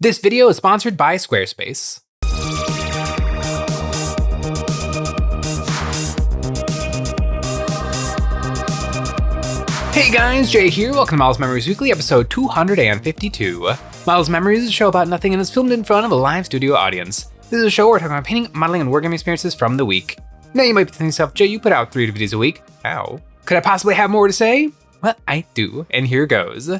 This video is sponsored by Squarespace. Hey guys, Jay here. Welcome to Models Memories Weekly, episode 252. Models Memories is a show about nothing and is filmed in front of a live studio audience. This is a show where we're talking about painting, modeling, and wargaming experiences from the week. Now you might be thinking to yourself, Jay, you put out 3 videos a week. How? Could I possibly have more to say? Well, I do, and here goes.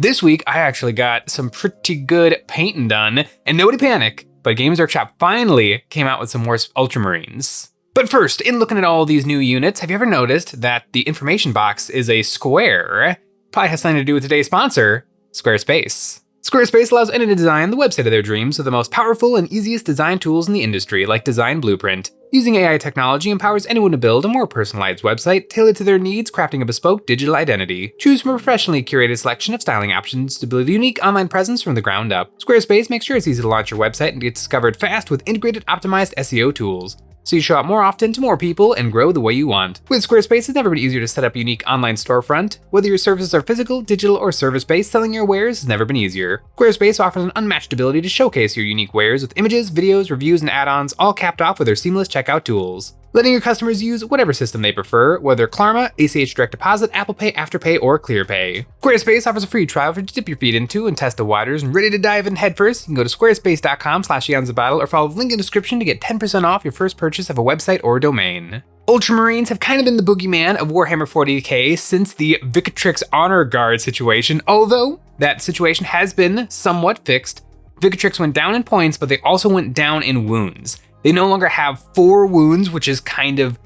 This week, I actually got some pretty good painting done, and nobody panic, but Games Workshop finally came out with some more Ultramarines. But first, in looking at all these new units, have you ever noticed that the information box is a square? Probably has something to do with today's sponsor, Squarespace. Squarespace allows anyone to design the website of their dreams with the most powerful and easiest design tools in the industry, like Design Blueprint. Using AI technology empowers anyone to build a more personalized website tailored to their needs, crafting a bespoke digital identity. Choose from a professionally curated selection of styling options to build a unique online presence from the ground up. Squarespace makes sure it's easy to launch your website and get discovered fast with integrated, optimized SEO tools, so you show up more often to more people and grow the way you want. With Squarespace, it's never been easier to set up a unique online storefront. Whether your services are physical, digital, or service-based, selling your wares has never been easier. Squarespace offers an unmatched ability to showcase your unique wares with images, videos, reviews, and add-ons, all capped off with their seamless checkout tools, letting your customers use whatever system they prefer, whether Klarna, ACH Direct Deposit, Apple Pay, Afterpay, or ClearPay. Squarespace offers a free trial for you to dip your feet into and test the waters, and ready to dive in headfirst, you can go to squarespace.com/EonsOfBattle or follow the link in the description to get 10% off your first purchase of a website or domain. Ultramarines have kind of been the boogeyman of Warhammer 40k since the Liqerise Honor Guard situation, although that situation has been somewhat fixed. Liqerise went down in points, but they also went down in wounds. They no longer have 4 wounds, which is kind of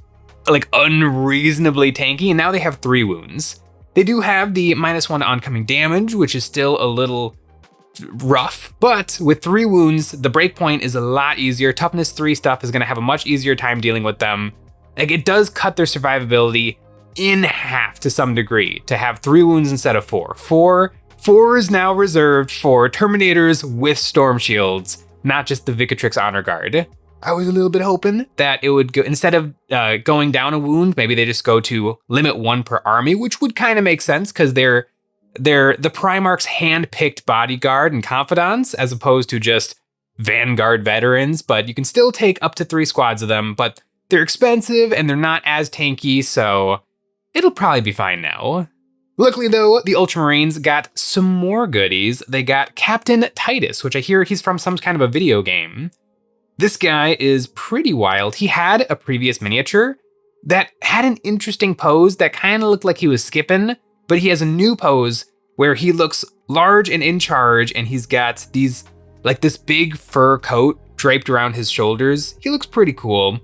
like unreasonably tanky, and now they have 3 wounds. They do have the -1 to oncoming damage, which is still a little rough, but with 3 wounds, the breakpoint is a lot easier. Toughness 3 stuff is going to have a much easier time dealing with them. Like, it does cut their survivability in half to some degree to have 3 wounds instead of 4. 4 is now reserved for Terminators with Storm Shields, not just the Liqerise Honor Guard. I was a little bit hoping that it would go, instead of going down a wound, maybe they just go to limit 1 per army, which would kind of make sense because they're the Primarch's hand-picked bodyguard and confidants, as opposed to just Vanguard veterans. But you can still take up to 3 squads of them, but they're expensive and they're not as tanky, so it'll probably be fine now. Luckily though, the Ultramarines got some more goodies. They got Captain Titus, which I hear he's from some kind of a video game. This guy is pretty wild. He had a previous miniature that had an interesting pose that kind of looked like he was skipping, but he has a new pose where he looks large and in charge, and he's got these, like, this big fur coat draped around his shoulders. He looks pretty cool,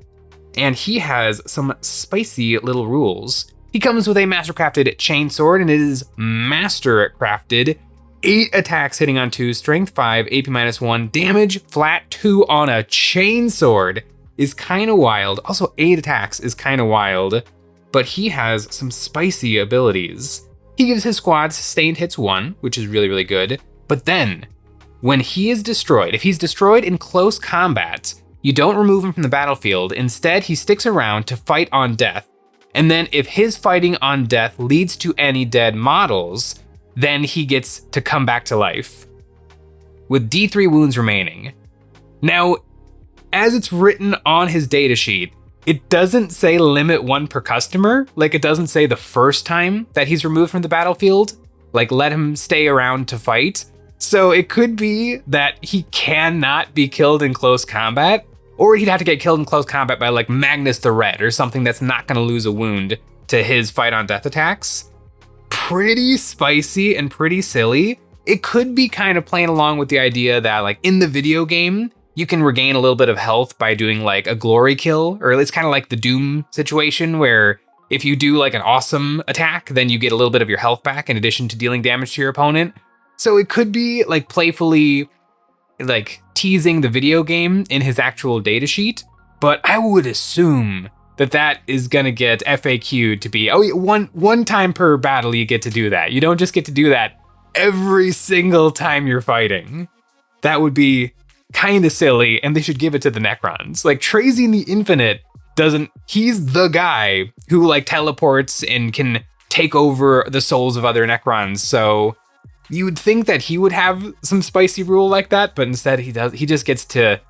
and he has some spicy little rules. He comes with a master-crafted chainsword, and it is master-crafted. 8 attacks hitting on 2, strength 5, AP -1, damage flat 2 on a chainsword is kind of wild. Also 8 attacks is kind of wild, but he has some spicy abilities. He gives his squad sustained hits 1, which is really, really good. But then, when he is destroyed, if he's destroyed in close combat, you don't remove him from the battlefield. Instead, he sticks around to fight on death. And then if his fighting on death leads to any dead models, then he gets to come back to life with D3 wounds remaining. Now, as it's written on his datasheet, it doesn't say limit 1 per customer. Like, it doesn't say the first time that he's removed from the battlefield, like let him stay around to fight. So it could be that he cannot be killed in close combat, or he'd have to get killed in close combat by like Magnus the Red or something that's not gonna lose a wound to his fight on death attacks. Pretty spicy and pretty silly. It could be kind of playing along with the idea that, like, in the video game, you can regain a little bit of health by doing like a glory kill, or it's kind of like the Doom situation where if you do like an awesome attack, then you get a little bit of your health back in addition to dealing damage to your opponent. So it could be like playfully like teasing the video game in his actual datasheet, but I would assume that is gonna get FAQ'd to be, oh, one time per battle you get to do that. You don't just get to do that every single time you're fighting. That would be kind of silly, and they should give it to the Necrons. Like, Trazyn the Infinite he's the guy who like teleports and can take over the souls of other Necrons, so You would think that he would have some spicy rule like that, but instead he just gets to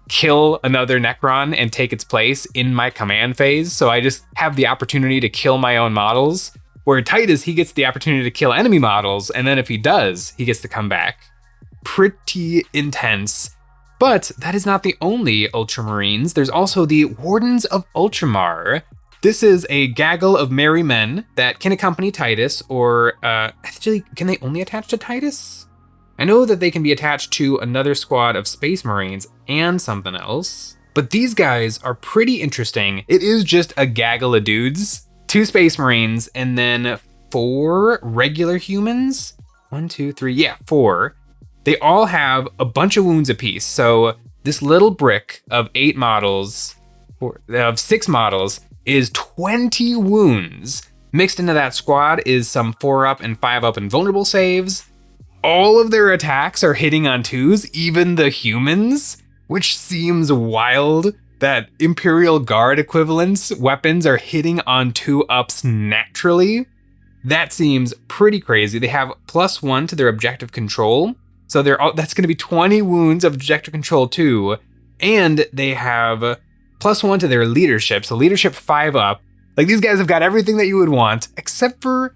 kill another Necron and take its place in my command phase. So I just have the opportunity to kill my own models. Where Titus, he gets the opportunity to kill enemy models, and then if he does, he gets to come back. Pretty intense. But that is not the only Ultramarines. There's also the Wardens of Ultramar. This is a gaggle of merry men that can accompany Titus, or actually, can they only attach to Titus? I know that they can be attached to another squad of Space Marines and something else, but these guys are pretty interesting. It is just a gaggle of dudes, 2 Space Marines, and then 4 regular humans. 1, 2, 3, yeah, 4. They all have a bunch of wounds apiece. So this little brick of 8 models, of 6 models, is 20 wounds. Mixed into that squad is some 4-up and 5-up invulnerable saves. All of their attacks are hitting on 2s, even the humans, which seems wild that Imperial Guard equivalents weapons are hitting on 2-ups naturally. That seems pretty crazy. They have +1 to their objective control. So that's going to be 20 wounds of objective control too. And they have +1 to their leadership. So leadership 5-up. Like, these guys have got everything that you would want, except for,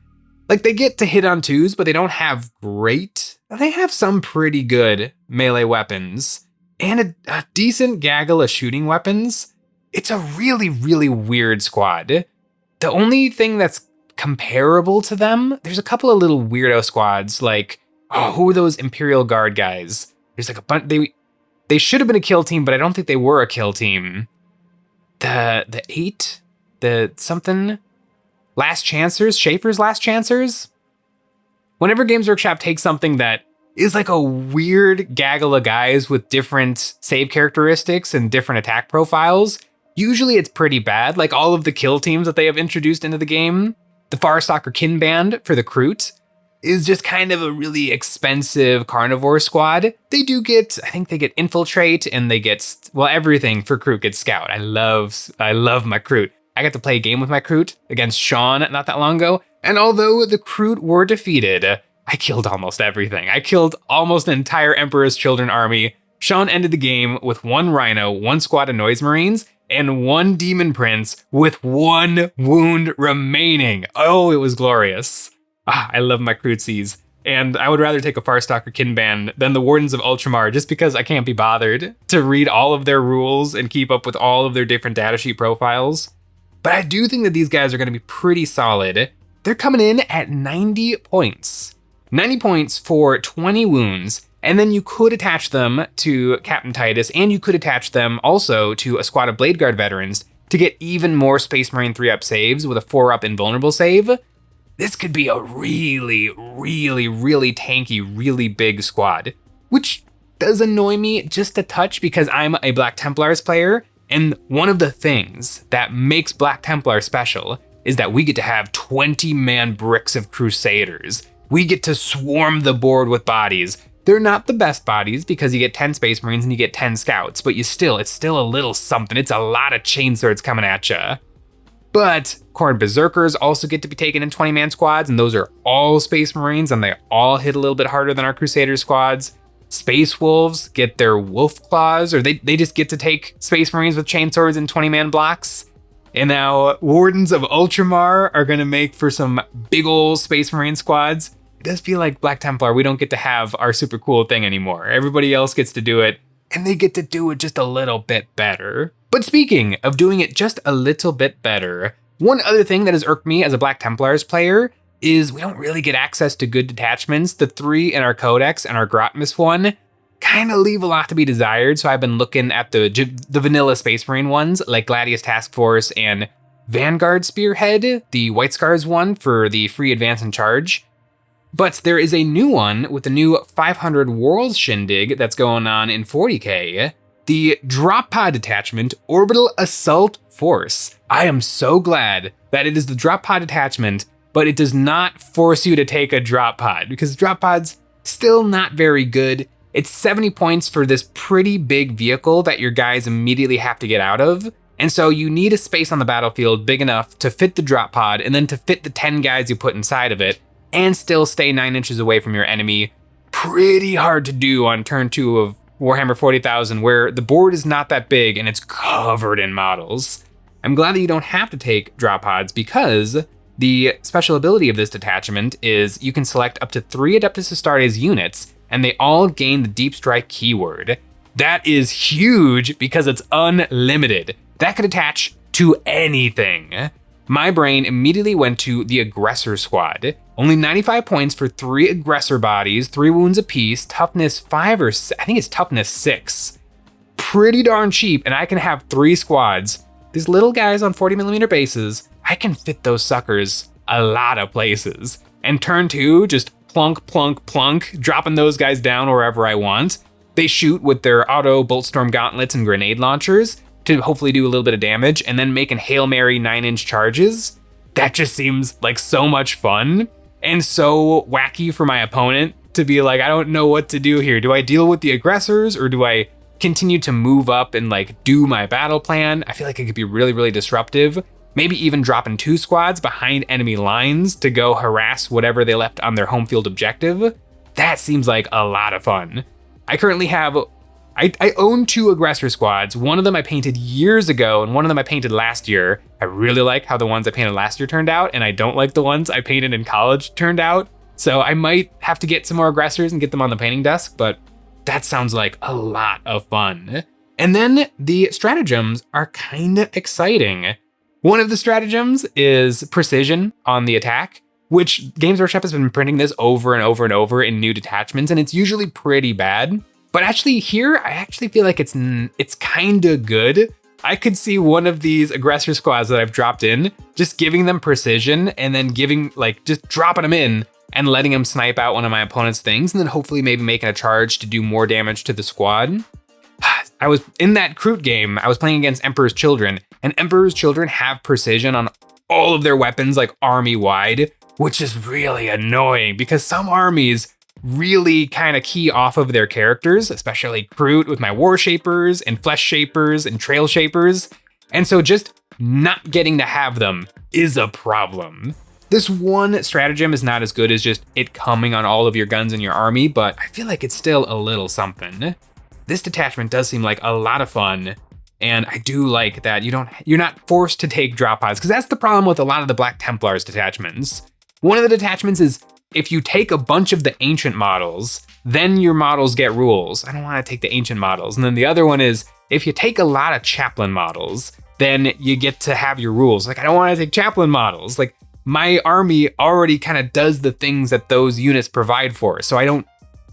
like, they get to hit on 2s, but they don't have great. They have some pretty good melee weapons and a decent gaggle of shooting weapons. It's a really, really weird squad. The only thing that's comparable to them, there's a couple of little weirdo squads, like, oh, who are those Imperial Guard guys? There's like a bunch. They should have been a kill team, but I don't think they were a kill team. The 8, the something, Last Chancers, Schaefer's Last Chancers. Whenever Games Workshop takes something that is like a weird gaggle of guys with different save characteristics and different attack profiles, usually it's pretty bad. Like all of the kill teams that they have introduced into the game, the Farstalker Kin Band for the Kroot is just kind of a really expensive carnivore squad. They do get, I think they get Infiltrate, and they get, well, everything for Kroot gets Scout. I love my Kroot. I got to play a game with my Kroot against Sean not that long ago, and although the Kroot were defeated, I killed almost everything. I killed almost an entire Emperor's Children army. Sean ended the game with 1 Rhino, 1 squad of Noise Marines, and 1 Demon Prince with 1 wound remaining. Oh, it was glorious. I love my Krootsies, and I would rather take a Farstalker Kinband than the Wardens of Ultramar just because I can't be bothered to read all of their rules and keep up with all of their different datasheet profiles. But I do think that these guys are going to be pretty solid. They're coming in at 90 points. 90 points for 20 wounds, and then you could attach them to Captain Titus, and you could attach them also to a squad of Blade Guard veterans to get even more Space Marine 3-up saves with a 4-up invulnerable save. This could be a really, really, really tanky, really big squad, which does annoy me just a touch because I'm a Black Templars player, and one of the things that makes Black Templar special is that we get to have 20-man bricks of Crusaders. We get to swarm the board with bodies. They're not the best bodies because you get 10 Space Marines and you get 10 Scouts, but it's still a little something. It's a lot of chainswords coming at you. But Khorne Berserkers also get to be taken in 20-man squads, and those are all Space Marines, and they all hit a little bit harder than our Crusader squads. Space Wolves get their Wolf Claws, or they just get to take Space Marines with chainswords in 20-man blocks. And now Wardens of Ultramar are going to make for some big old Space Marine squads. It does feel like Black Templar, we don't get to have our super cool thing anymore. Everybody else gets to do it, and they get to do it just a little bit better. But speaking of doing it just a little bit better, one other thing that has irked me as a Black Templars player is we don't really get access to good detachments. The 3 in our Codex and our Grotmus one kind of leave a lot to be desired, so I've been looking at the vanilla Space Marine ones, like Gladius Task Force and Vanguard Spearhead, the White Scars one for the free advance and charge. But there is a new one with the new 500 Worlds Shindig that's going on in 40k, the Drop Pod Detachment Orbital Assault Force. I am so glad that it is the Drop Pod Detachment, but it does not force you to take a Drop Pod, because Drop Pod's still not very good. It's 70 points for this pretty big vehicle that your guys immediately have to get out of. And so you need a space on the battlefield big enough to fit the Drop Pod and then to fit the 10 guys you put inside of it. and still stay 9 inches away from your enemy. Pretty hard to do on turn 2 of Warhammer 40,000, where the board is not that big and it's covered in models. I'm glad that you don't have to take drop pods, because the special ability of this detachment is you can select up to 3 Adeptus Astartes units, and they all gain the Deep Strike keyword. That is huge because it's unlimited. That could attach to anything. My brain immediately went to the Aggressor Squad. Only 95 points for 3 Aggressor bodies, 3 wounds apiece, toughness 5 or I think it's toughness 6. Pretty darn cheap, and I can have 3 squads. These little guys on 40mm bases, I can fit those suckers a lot of places. And turn 2, just plunk, plunk, plunk, dropping those guys down wherever I want. They shoot with their auto Boltstorm gauntlets and grenade launchers to hopefully do a little bit of damage, and then making Hail Mary 9-inch charges. That just seems like so much fun and so wacky for my opponent to be like, I don't know what to do here. Do I deal with the aggressors, or do I continue to move up and like do my battle plan? I feel like it could be really, really disruptive. Maybe even dropping 2 squads behind enemy lines to go harass whatever they left on their home field objective. That seems like a lot of fun. I currently have I own 2 aggressor squads. One of them I painted years ago, and one of them I painted last year. I really like how the ones I painted last year turned out, and I don't like the ones I painted in college turned out. So I might have to get some more aggressors and get them on the painting desk, but that sounds like a lot of fun. And then the stratagems are kind of exciting. One of the stratagems is precision on the attack, which Games Workshop has been printing this over and over and over in new detachments, and it's usually pretty bad. But actually here, I actually feel like it's kind of good. I could see one of these aggressor squads that I've dropped in, just giving them precision and then just dropping them in and letting them snipe out one of my opponent's things, and then hopefully maybe making a charge to do more damage to the squad. I was in that Kroot game, I was playing against Emperor's Children, and Emperor's Children have precision on all of their weapons, like army-wide, which is really annoying because some armies really kind of key off of their characters, especially Kroot with my War Shapers and Flesh Shapers and Trail Shapers. And so just not getting to have them is a problem. This one stratagem is not as good as just it coming on all of your guns in your army, but I feel like it's still a little something. This detachment does seem like a lot of fun, and I do like that you're not forced to take drop pods, because that's the problem with a lot of the Black Templars detachments. One of the detachments is if you take a bunch of the ancient models, then your models get rules. I don't want to take the ancient models. And then the other one is if you take a lot of chaplain models, then you get to have your rules. Like, I don't want to take chaplain models. Like, my army already kind of does the things that those units provide for, so I don't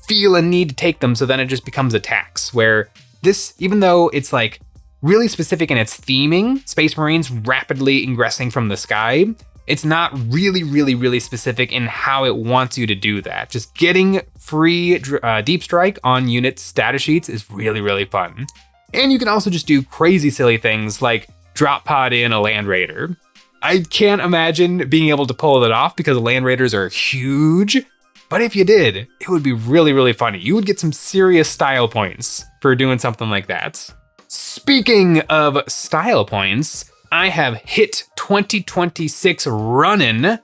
feel a need to take them. So then it just becomes a tax, where this, even though it's like really specific in its theming, Space Marines rapidly ingressing from the sky, it's not really specific in how it wants you to do that. Just getting free deep strike on unit status sheets is really fun. And you can also just do crazy silly things like drop pod in a Land Raider. I can't imagine being able to pull it off because Land Raiders are huge, but if you did, it would be really funny. You would get some serious style points for doing something like that. Speaking of style points, I have hit 2026 running.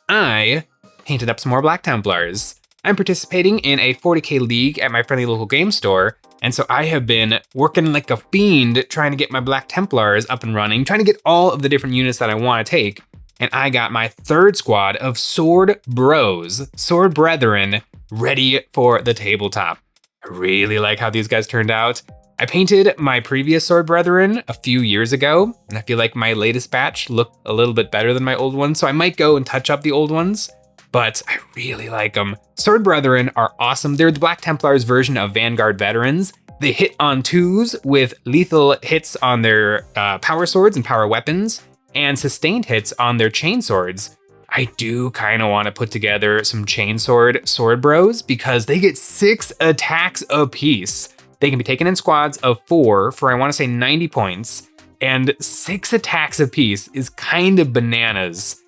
I painted up some more Black Templars. I'm participating in a 40k league at my friendly local game store, and so I have been working like a fiend trying to get my Black Templars up and running, trying to get all of the different units that I want to take, and I got my 3rd squad of Sword Bros, Sword Brethren, ready for the tabletop. I really like how these guys turned out. I painted my previous Sword Brethren a few years ago, and I feel like my latest batch looked a little bit better than my old ones, so I might go and touch up the old ones, but I really like them. Sword Brethren are awesome. They're the Black Templars version of Vanguard veterans. They hit on 2s with lethal hits on their power swords and power weapons, and sustained hits on their chain swords. I do kind of want to put together some chainsword Sword Bros because they get 6 attacks apiece. They can be taken in squads of 4 for, I want to say, 90 points, and 6 attacks apiece is kind of bananas.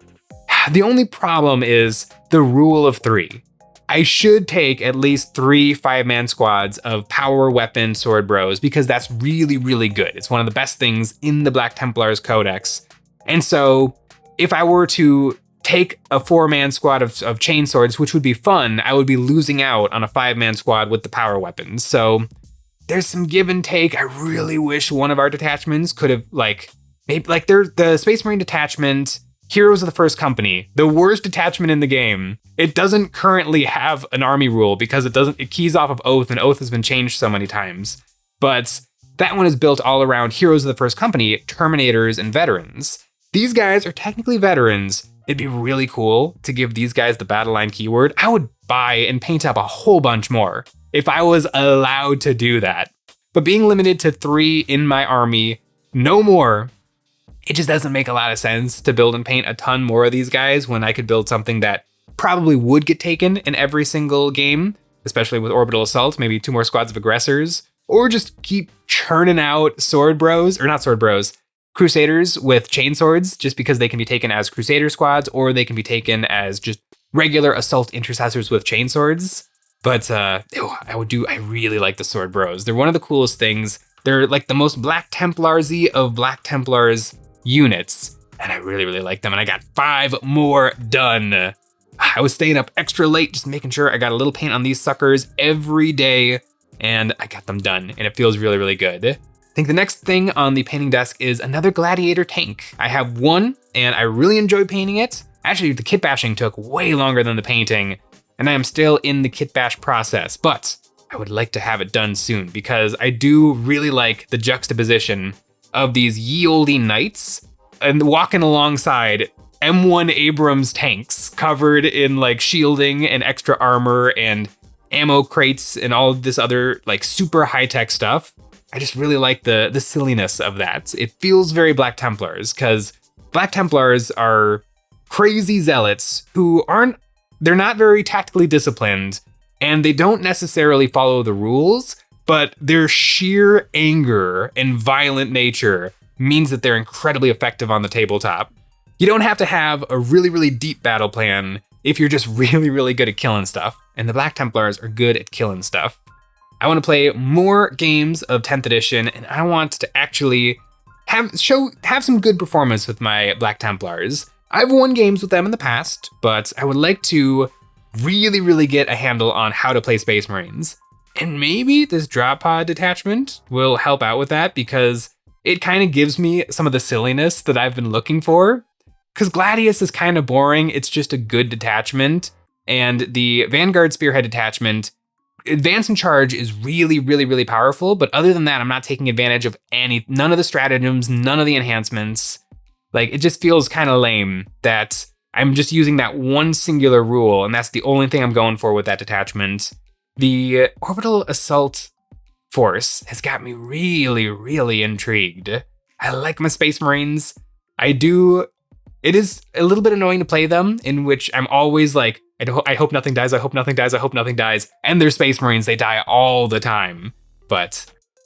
The only problem is the rule of 3. I should take at least 3 5-man squads of power weapon Sword Bros because that's really good. It's one of the best things in the Black Templars Codex. And so if I were to take a 4-man squad of chainswords, which would be fun, I would be losing out on a 5-man squad with the power weapons. So there's some give and take. I really wish one of our detachments could have maybe the Space Marine detachment, Heroes of the First Company, the worst detachment in the game. It doesn't currently have an army rule because it keys off of Oath, and Oath has been changed so many times. But that one is built all around Heroes of the First Company, Terminators, and Veterans. These guys are technically veterans. It'd be really cool to give these guys the battle line keyword. I would buy and paint up a whole bunch more if I was allowed to do that. But being limited to 3 in my army, no more, it just doesn't make a lot of sense to build and paint a ton more of these guys when I could build something that probably would get taken in every single game, especially with Orbital Assault, maybe 2 more squads of aggressors, or just keep churning out Crusaders with chainswords, just because they can be taken as Crusader squads, or they can be taken as just regular assault intercessors with chainswords. But I really like the Sword Bros. They're one of the coolest things. They're like the most Black Templars-y of Black Templars units, and I really, really like them. And I got 5 more done. I was staying up extra late, just making sure I got a little paint on these suckers every day, and I got them done, and it feels really, really good. I think the next thing on the painting desk is another Gladiator tank. I have one, and I really enjoy painting it. Actually, the kit bashing took way longer than the painting, and I am still in the kit bash process, but I would like to have it done soon because I do really like the juxtaposition of these ye olde knights and walking alongside M1 Abrams tanks covered in like shielding and extra armor and ammo crates and all of this other like super high-tech stuff. I just really like the silliness of that. It feels very Black Templars because Black Templars are crazy zealots who they're not very tactically disciplined, and they don't necessarily follow the rules, but their sheer anger and violent nature means that they're incredibly effective on the tabletop. You don't have to have a really, really deep battle plan if you're just really, really good at killing stuff, and the Black Templars are good at killing stuff. I want to play more games of 10th edition, and I want to actually have some good performance with my Black Templars. I've won games with them in the past, but I would like to really, really get a handle on how to play Space Marines. And maybe this drop pod detachment will help out with that because it kind of gives me some of the silliness that I've been looking for. Because Gladius is kind of boring, it's just a good detachment. And the Vanguard Spearhead detachment, Advance and Charge is really, really, really powerful. But other than that, I'm not taking advantage of none of the stratagems, none of the enhancements. Like, it just feels kind of lame that I'm just using that one singular rule, and that's the only thing I'm going for with that detachment. The Orbital Assault Force has got me really, really intrigued. I like my Space Marines. I do. It is a little bit annoying to play them, in which I'm always like, I hope nothing dies, I hope nothing dies, I hope nothing dies. And they're Space Marines, they die all the time. But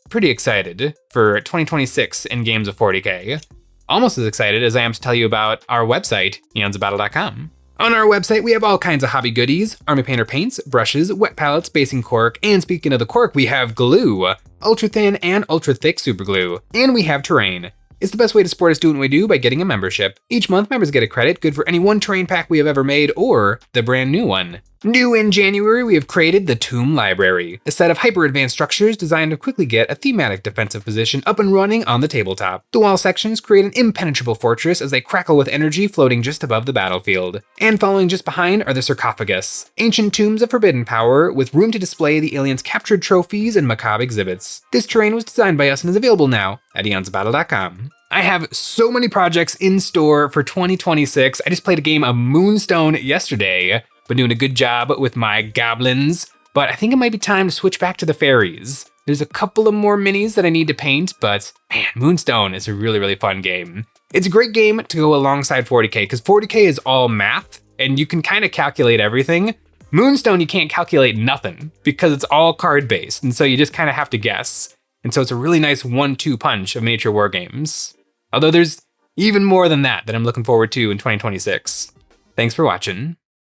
pretty excited for 2026 in games of 40k. Almost as excited as I am to tell you about our website, EonsOfBattle.com. On our website, we have all kinds of hobby goodies, Army Painter paints, brushes, wet palettes, basing cork, and speaking of the cork, we have glue, ultra thin and ultra thick super glue, and we have terrain. It's the best way to support us doing what we do by getting a membership. Each month, members get a credit, good for any one terrain pack we have ever made or the brand new one. New in January, we have created the Tomb Library, a set of hyper-advanced structures designed to quickly get a thematic defensive position up and running on the tabletop. The wall sections create an impenetrable fortress as they crackle with energy floating just above the battlefield. And following just behind are the sarcophagus, ancient tombs of forbidden power with room to display the aliens' captured trophies and macabre exhibits. This terrain was designed by us and is available now at EonsOfBattle.com. I have so many projects in store for 2026. I just played a game of Moonstone yesterday. Been doing a good job with my goblins, but I think it might be time to switch back to the fairies. There's a couple of more minis that I need to paint, but man, Moonstone is a really, really fun game. It's a great game to go alongside 40k, because 40k is all math, and you can kind of calculate everything. Moonstone, you can't calculate nothing, because it's all card-based, and so you just kind of have to guess. And so it's a really nice 1-2 punch of miniature war games. Although there's even more than that I'm looking forward to in 2026. Thanks for watching.